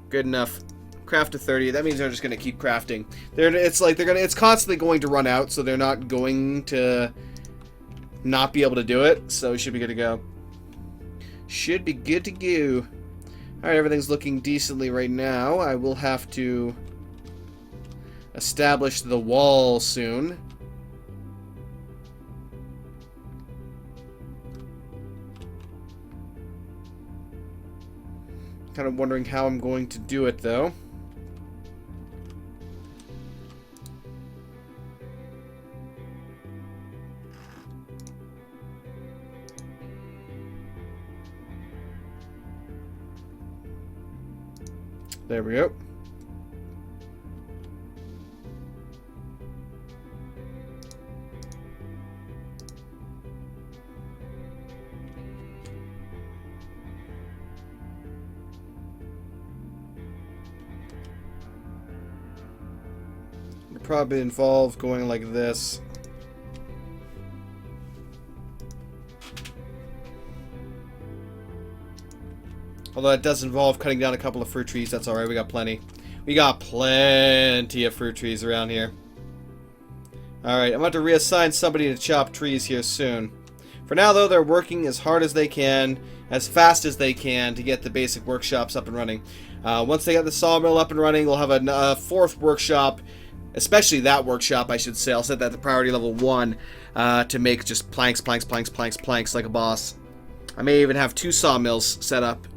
Good enough. Craft to 30. That means they're just going to keep crafting. It's constantly going to run out, so they're not going to not be able to do it. So we should be good to go. Should be good to go. Alright, everything's looking decently right now. I will have to establish the wall soon. Kind of wondering how I'm going to do it, though. There we go. probably involve going like this. Although it does involve cutting down a couple of fruit trees, that's alright, we got plenty. We got plenty of fruit trees around here. Alright, I'm about to reassign somebody to chop trees here soon. For now, though, they're working as hard as they can, as fast as they can, to get the basic workshops up and running. Once they get the sawmill up and running, we'll have a fourth workshop, especially that workshop, I should say. I'll set that to priority level 1 to make just planks like a boss. I may even have 2 sawmills set up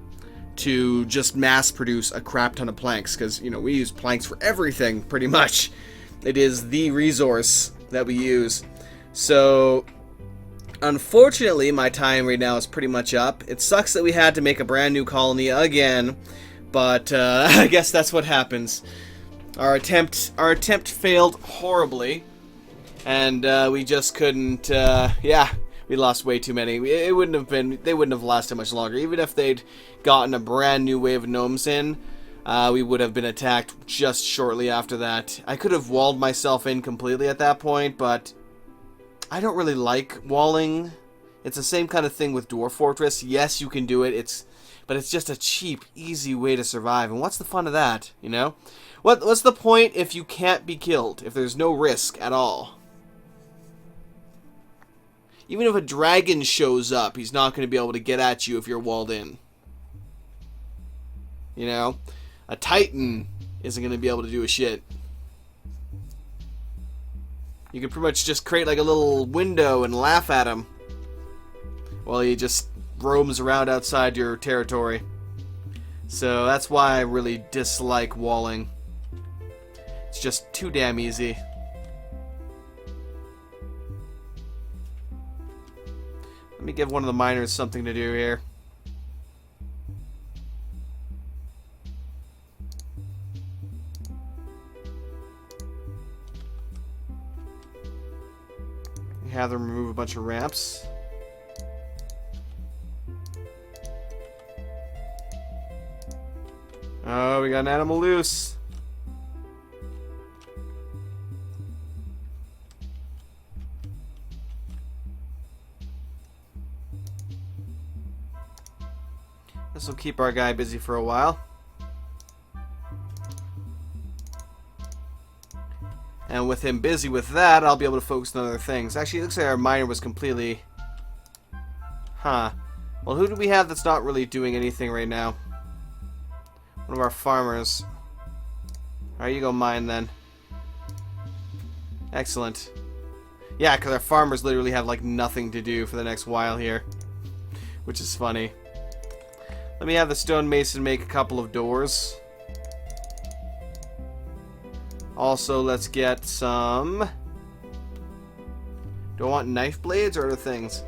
to just mass produce a crap ton of planks, because, you know, we use planks for everything, pretty much. It is the resource that we use. So, unfortunately, my time right now is pretty much up. It sucks that we had to make a brand new colony again, but I guess that's what happens. Our attempt failed horribly, and we just couldn't, yeah, we lost way too many. They wouldn't have lasted much longer. Even if they'd gotten a brand new wave of gnomes in, we would have been attacked just shortly after that. I could have walled myself in completely at that point, but I don't really like walling. It's the same kind of thing with Dwarf Fortress. Yes, you can do it, but it's just a cheap, easy way to survive. And what's the fun of that, you know? What's the point if you can't be killed, if there's no risk at all? Even if a dragon shows up, he's not going to be able to get at you if you're walled in. You know? A titan isn't going to be able to do a shit. You can pretty much just create like a little window and laugh at him while he just roams around outside your territory. So that's why I really dislike walling. It's just too damn easy. Let me give one of the miners something to do here. Have them remove a bunch of ramps. Oh, we got an animal loose. This will keep our guy busy for a while. And with him busy with that, I'll be able to focus on other things. Actually, it looks like our miner was completely... Huh. Well, who do we have that's not really doing anything right now? One of our farmers. Alright, you go mine then. Excellent. Yeah, because our farmers literally have like nothing to do for the next while here. Which is funny. Let me have the stonemason make a couple of doors. Also, let's get some... Do I want knife blades or other things?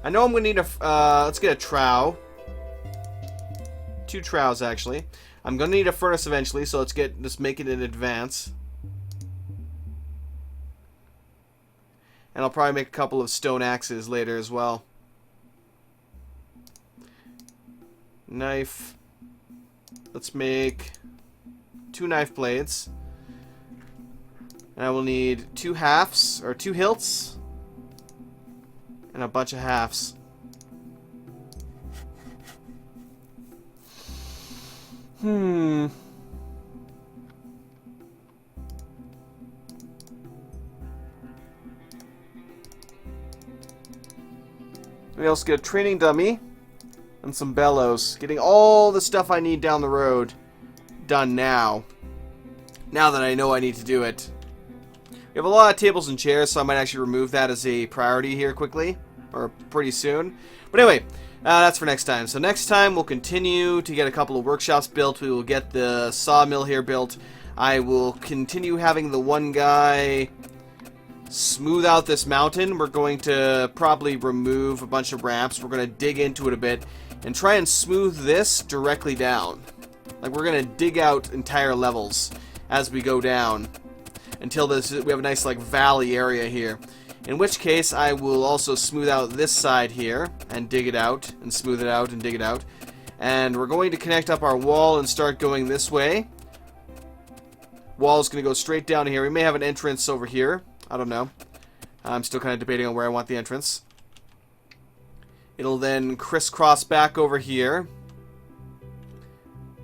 I know I'm going to need a... let's get a trowel. 2 trowels, actually. I'm going to need a furnace eventually, so let's make it in advance. And I'll probably make a couple of stone axes later as well. Knife. Let's make 2 knife blades. And I will need 2 halves, or 2 hilts, and a bunch of halves. Maybe also get a training dummy and some bellows. Getting all the stuff I need down the road done now. Now that I know I need to do it. We have a lot of tables and chairs, so I might actually remove that as a priority here quickly. Or pretty soon. But anyway, that's for next time. So next time we'll continue to get a couple of workshops built. We will get the sawmill here built. I will continue having the one guy smooth out this mountain. We're going to probably remove a bunch of ramps. We're going to dig into it a bit and try and smooth this directly down. Like we're going to dig out entire levels as we go down until we have a nice like valley area here. In which case I will also smooth out this side here and dig it out and smooth it out and dig it out. And we're going to connect up our wall and start going this way. wall's going to go straight down here. We may have an entrance over here. I don't know. I'm still kind of debating on where I want the entrance. It'll then crisscross back over here,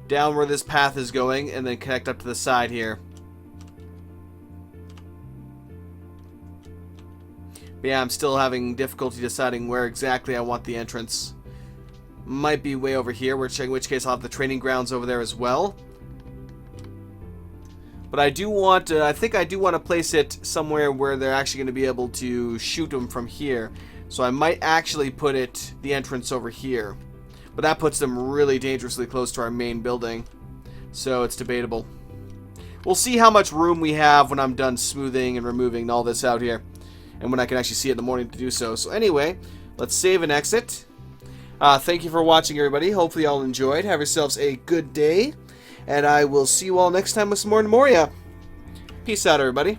down where this path is going, and then connect up to the side here. But yeah, I'm still having difficulty deciding where exactly I want the entrance. Might be way over here, in which case I'll have the training grounds over there as well. But I do want I think I do want to place it somewhere where they're actually going to be able to shoot them from here. So I might actually put the entrance over here. But that puts them really dangerously close to our main building. So it's debatable. We'll see how much room we have when I'm done smoothing and removing all this out here. And when I can actually see it in the morning to do so. So anyway, let's save and exit. Thank you for watching, everybody. Hopefully you all enjoyed. Have yourselves a good day. And I will see you all next time with some more Gnomoria. Peace out, everybody.